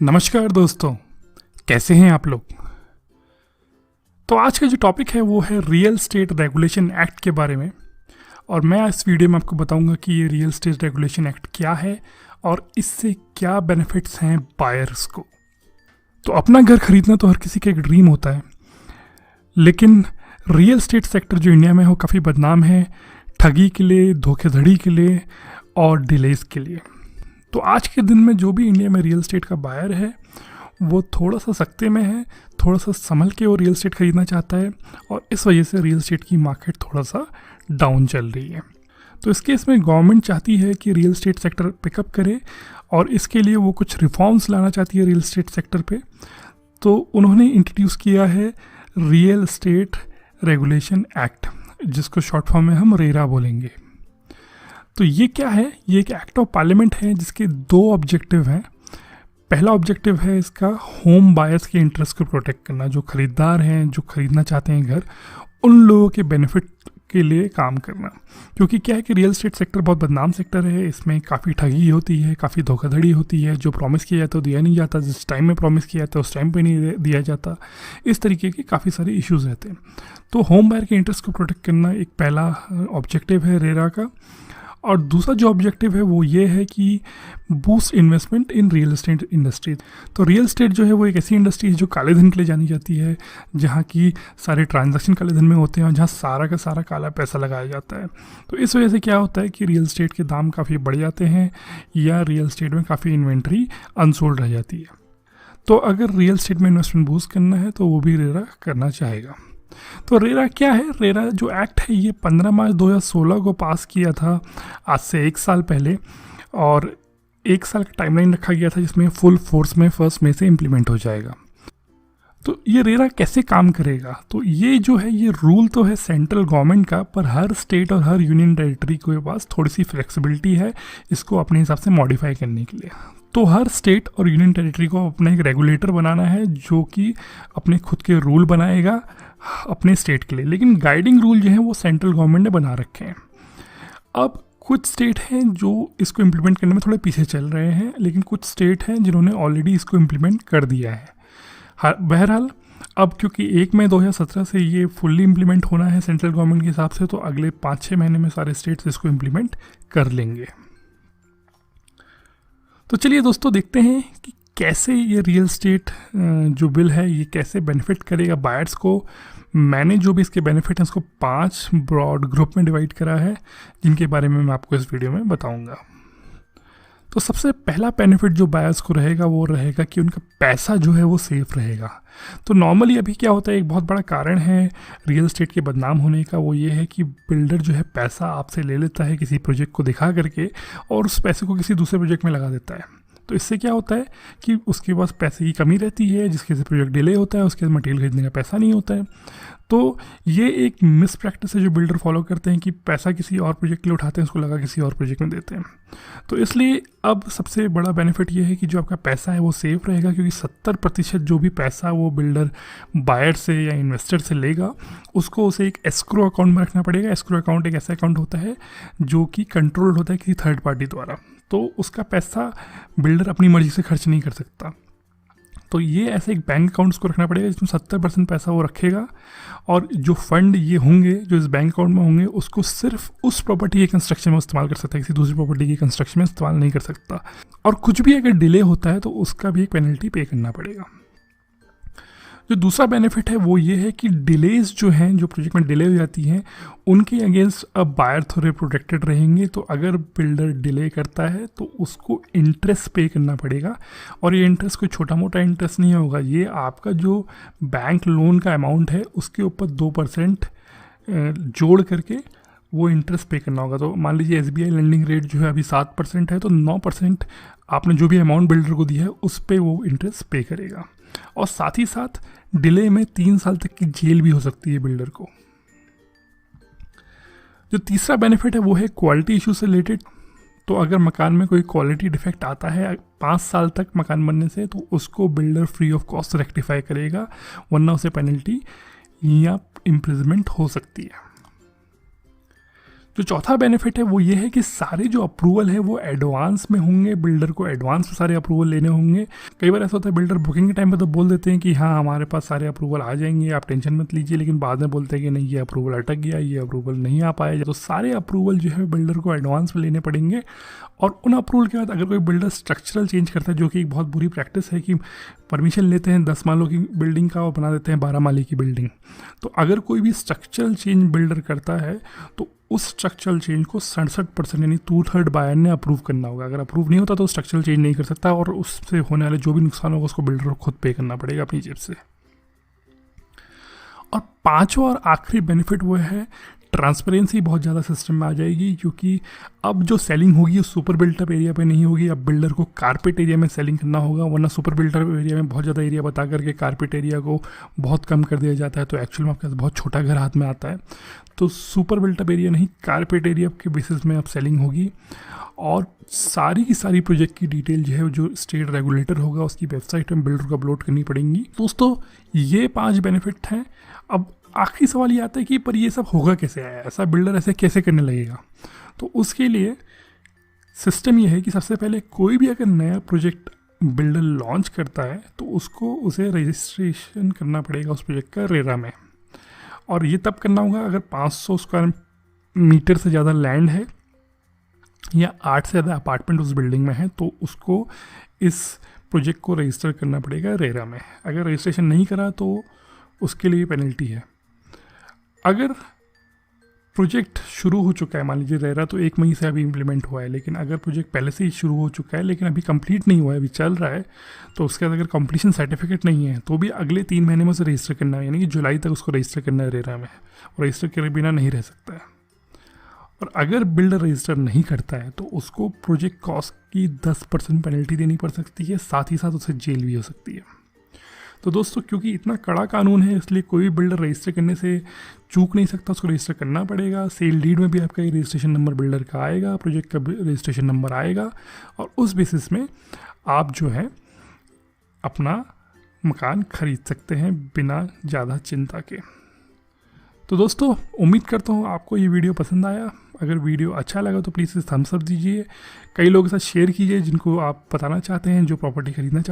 नमस्कार दोस्तों, कैसे हैं आप लोग। तो आज का जो टॉपिक है वो है रियल एस्टेट रेगुलेशन एक्ट के बारे में। और मैं इस वीडियो में आपको बताऊंगा कि ये रियल एस्टेट रेगुलेशन एक्ट क्या है और इससे क्या बेनिफिट्स हैं बायर्स को। तो अपना घर खरीदना तो हर किसी का एक ड्रीम होता है, लेकिन रियल एस्टेट सेक्टर जो इंडिया में है वो काफ़ी बदनाम है ठगी के लिए, धोखाधड़ी के लिए और डिलेज के लिए। तो आज के दिन में जो भी इंडिया में रियल एस्टेट का बायर है वो थोड़ा सा सख्ते में है, थोड़ा सा संभल के वो रियल एस्टेट खरीदना चाहता है और इस वजह से रियल एस्टेट की मार्केट थोड़ा सा डाउन चल रही है। तो इस केस में गवर्नमेंट चाहती है कि रियल एस्टेट सेक्टर पिकअप करे और इसके लिए वो कुछ रिफॉर्म्स लाना चाहती है रियल एस्टेट सेक्टर पे। तो उन्होंने इंट्रोड्यूस किया है रियल एस्टेट रेगुलेशन एक्ट, जिसको शॉर्ट फॉर्म में हम रेरा बोलेंगे। तो ये क्या है? ये एक एक्ट ऑफ पार्लियामेंट है जिसके दो ऑब्जेक्टिव हैं। पहला ऑब्जेक्टिव है इसका होम बायर्स के इंटरेस्ट को प्रोटेक्ट करना, जो खरीदार हैं, जो खरीदना चाहते हैं घर, उन लोगों के बेनिफिट के लिए काम करना। क्योंकि क्या है कि रियल एस्टेट सेक्टर बहुत बदनाम सेक्टर है, इसमें काफ़ी ठगी होती है, काफ़ी धोखाधड़ी होती है। जो प्रॉमिस किया जाता है वो दिया नहीं जाता, जिस टाइम में प्रॉमिस किया जाता है उस टाइम पे नहीं दिया जाता। इस तरीके के काफ़ी सारे इश्यूज़ रहते हैं। तो होम बायर के इंटरेस्ट को प्रोटेक्ट करना एक पहला ऑब्जेक्टिव है रेरा का। और दूसरा जो ऑब्जेक्टिव है वो ये है कि boost investment in real estate industry. तो रियल एस्टेट जो है वो एक ऐसी इंडस्ट्री है जो काले धन के लिए जानी जाती है, जहाँ की सारे ट्रांजैक्शन काले धन में होते हैं और जहाँ सारा का सारा काला पैसा लगाया जाता है। तो इस वजह से क्या होता है कि रियल एस्टेट के दाम काफ़ी बढ़ जाते हैं या रियल एस्टेट में काफ़ी इन्वेंट्री अनसोल्ड रह जाती है। तो अगर रियल एस्टेट में इन्वेस्टमेंट बूस्ट करना है तो वो भी रेरा करना चाहेगा। तो रेरा क्या है? रेरा जो एक्ट है ये 15 मार्च 2016 को पास किया था, आज से 1 साल पहले, और 1 साल का टाइमलाइन रखा गया था जिसमें फुल फोर्स में 1 मई से इम्प्लीमेंट हो जाएगा। तो ये रेरा कैसे काम करेगा? तो ये जो है ये रूल तो है सेंट्रल गवर्नमेंट का, पर हर स्टेट और हर यूनियन टेरिटरी के पास थोड़ी सी फ्लेक्सिबिलिटी है इसको अपने हिसाब से मॉडिफाई करने के लिए। तो हर स्टेट और यूनियन टेरिटरी को अपना एक रेगुलेटर बनाना है जो कि अपने खुद के रूल बनाएगा अपने स्टेट के लिए, लेकिन गाइडिंग रूल जो है वो सेंट्रल गवर्नमेंट ने बना रखे हैं। अब कुछ स्टेट हैं जो इसको इम्प्लीमेंट करने में थोड़े पीछे चल रहे हैं, लेकिन कुछ स्टेट हैं जिन्होंने ऑलरेडी इसको इम्प्लीमेंट कर दिया है। बहरहाल अब क्योंकि 1 मई 2017 से ये फुल्ली इम्प्लीमेंट होना है सेंट्रल गवर्नमेंट के हिसाब से, तो अगले 5-6 महीने में सारे स्टेट्स इसको इम्प्लीमेंट कर लेंगे। तो चलिए दोस्तों देखते हैं कि कैसे ये रियल एस्टेट जो बिल है ये कैसे बेनिफिट करेगा बायर्स को। मैंने जो भी इसके बेनिफिट हैं उसको 5 ब्रॉड ग्रुप में डिवाइड करा है, जिनके बारे में मैं आपको इस वीडियो में बताऊंगा। तो सबसे पहला बेनिफिट जो बायर्स को रहेगा वो रहेगा कि उनका पैसा जो है वो सेफ रहेगा। तो नॉर्मली अभी क्या होता है, एक बहुत बड़ा कारण है रियल एस्टेट के बदनाम होने का, वो ये है कि बिल्डर जो है पैसा आपसे ले लेता है किसी प्रोजेक्ट को दिखा करके और उस पैसे को किसी दूसरे प्रोजेक्ट में लगा देता है। तो इससे क्या होता है कि उसके पास पैसे की कमी रहती है, जिसके से प्रोजेक्ट डिले होता है, उसके मटेरियल खरीदने का पैसा नहीं होता है। तो ये एक मिस प्रैक्टिस है जो बिल्डर फॉलो करते हैं कि पैसा किसी और प्रोजेक्ट के लिए उठाते हैं, उसको लगा किसी और प्रोजेक्ट में देते हैं। तो इसलिए अब सबसे बड़ा बेनिफिट ये है कि जो आपका पैसा है वो सेफ रहेगा, क्योंकि 70% जो भी पैसा वो बिल्डर बायर से या इन्वेस्टर से लेगा उसको उसे एक एस्क्रो अकाउंट में रखना पड़ेगा। एस्क्रो अकाउंट एक ऐसा अकाउंट होता है जो कि कंट्रोल्ड होता है किसी थर्ड पार्टी द्वारा, तो उसका पैसा बिल्डर अपनी मर्जी से खर्च नहीं कर सकता। तो ये ऐसे एक बैंक अकाउंट को रखना पड़ेगा जिसमें 70% पैसा वो रखेगा, और जो फंड ये होंगे जो इस बैंक अकाउंट में होंगे उसको सिर्फ उस प्रॉपर्टी के कंस्ट्रक्शन में इस्तेमाल कर सकता है, किसी दूसरी प्रॉपर्टी के कंस्ट्रक्शन में इस्तेमाल नहीं कर सकता। और कुछ भी अगर डिले होता है तो उसका भी एक पेनल्टी पे करना पड़ेगा। जो दूसरा बेनिफिट है वो ये है कि डिलेज जो हैं, जो प्रोजेक्ट में डिले हो जाती हैं, उनके अगेंस्ट अब बायर थोड़े प्रोटेक्टेड रहेंगे। तो अगर बिल्डर डिले करता है तो उसको इंटरेस्ट पे करना पड़ेगा, और ये इंटरेस्ट कोई छोटा मोटा इंटरेस्ट नहीं होगा, ये आपका जो बैंक लोन का अमाउंट है उसके ऊपर 2% जोड़ करके वो इंटरेस्ट पे करना होगा। तो मान लीजिए SBI लेंडिंग रेट जो है अभी 7% है, तो 9% आपने जो भी अमाउंट बिल्डर को दिया है उस पर वो इंटरेस्ट पे करेगा। और साथ ही साथ डिले में 3 साल तक की जेल भी हो सकती है बिल्डर को। जो तीसरा बेनिफिट है वो है क्वालिटी इशू से रिलेटेड। तो अगर मकान में कोई क्वालिटी डिफेक्ट आता है 5 साल तक मकान बनने से, तो उसको builder free of cost rectify करेगा, वरना उसे पेनल्टी या इम्प्रिजमेंट हो सकती है। जो चौथा बेनिफिट है वो ये है कि सारे जो अप्रूवल है वो एडवांस में होंगे, बिल्डर को एडवांस में सारे अप्रूवल लेने होंगे। कई बार ऐसा होता है बिल्डर बुकिंग के टाइम पे तो बोल देते हैं कि हाँ हमारे पास सारे अप्रूवल आ जाएंगे, आप टेंशन मत लीजिए, लेकिन बाद में बोलते हैं कि नहीं ये अप्रूवल अटक गया, ये अप्रूवल नहीं आ पाया। तो सारे अप्रूवल जो है बिल्डर को एडवांस में लेने पड़ेंगे। और उन अप्रूवल के बाद अगर कोई बिल्डर स्ट्रक्चरल चेंज करता है, जो कि एक बहुत बुरी प्रैक्टिस है कि परमिशन लेते हैं 10 मालों की बिल्डिंग का और बना देते हैं 12 माले की बिल्डिंग, तो अगर कोई भी स्ट्रक्चरल चेंज बिल्डर करता है तो उस स्ट्रक्चरल चेंज को 67% यानी 2/3 बायर ने अप्रूव करना होगा। अगर अप्रूव नहीं होता तो स्ट्रक्चरल चेंज नहीं कर सकता, और उससे होने वाले जो भी नुकसान होगा उसको बिल्डर को खुद पे करना पड़ेगा अपनी जेब से। और पांचवा और आखिरी बेनिफिट वो है ट्रांसपेरेंसी बहुत ज़्यादा सिस्टम में आ जाएगी, क्योंकि अब जो सेलिंग होगी वो सुपर बिल्टअप एरिया पे नहीं होगी। अब बिल्डर को कारपेट एरिया में सेलिंग करना होगा, वरना सुपर बिल्टअप एरिया में बहुत ज़्यादा एरिया बता करके कारपेट एरिया को बहुत कम कर दिया जाता है, तो एक्चुअल में आपके पास बहुत छोटा घर हाथ में आता है। तो सुपर बिल्टअप एरिया नहीं, कारपेट एरिया के बेसिस में अब सेलिंग होगी। और सारी की सारी प्रोजेक्ट की डिटेल जो है जो स्टेट रेगुलेटर होगा उसकी वेबसाइट में बिल्डर को अपलोड करनी पड़ेंगी। दोस्तों ये 5 बेनिफिट हैं। अब आखिरी सवाल ये आता है कि पर ये सब होगा कैसे, ऐसा बिल्डर ऐसे कैसे करने लगेगा। तो उसके लिए सिस्टम ये है कि सबसे पहले कोई भी अगर नया प्रोजेक्ट बिल्डर लॉन्च करता है तो उसे रजिस्ट्रेशन करना पड़ेगा उस प्रोजेक्ट का रेरा में। और ये तब करना होगा अगर 500 स्क्वायर मीटर से ज़्यादा लैंड है या 8 से ज़्यादा अपार्टमेंट उस बिल्डिंग में है, तो उसको इस प्रोजेक्ट को रजिस्टर करना पड़ेगा रेरा में। अगर रजिस्ट्रेशन नहीं करा तो उसके लिए पेनल्टी है। अगर प्रोजेक्ट शुरू हो चुका है, मान लीजिए रेरा तो 1 मई से अभी इम्प्लीमेंट हुआ है, लेकिन अगर प्रोजेक्ट पहले से ही शुरू हो चुका है लेकिन अभी कंप्लीट नहीं हुआ है, अभी चल रहा है, तो उसके बाद अगर कंप्लीशन सर्टिफिकेट नहीं है तो भी अगले 3 महीने में उसे रजिस्टर करना है, यानी कि जुलाई तक उसको रजिस्टर करना है रेरा में, और रजिस्टर करे बिना नहीं रह सकता है। और अगर बिल्डर रजिस्टर नहीं करता है तो उसको प्रोजेक्ट कॉस्ट की 10% पेनल्टी देनी पड़ सकती है, साथ ही साथ उसे जेल भी हो सकती है। तो दोस्तों क्योंकि इतना कड़ा कानून है इसलिए कोई भी बिल्डर रजिस्टर करने से चूक नहीं सकता, उसको रजिस्टर करना पड़ेगा। सेल डीड में भी आपका रजिस्ट्रेशन नंबर बिल्डर का आएगा, प्रोजेक्ट का रजिस्ट्रेशन नंबर आएगा, और उस बेसिस में आप जो है अपना मकान खरीद सकते हैं बिना ज़्यादा चिंता के। तो दोस्तों उम्मीद करता हूँ आपको ये वीडियो पसंद आया। अगर वीडियो अच्छा लगा तो प्लीज़ थम्स अप दीजिए, कई लोगों के साथ शेयर कीजिए जिनको आप बताना चाहते हैं जो प्रॉपर्टी खरीदना चाहते हैं।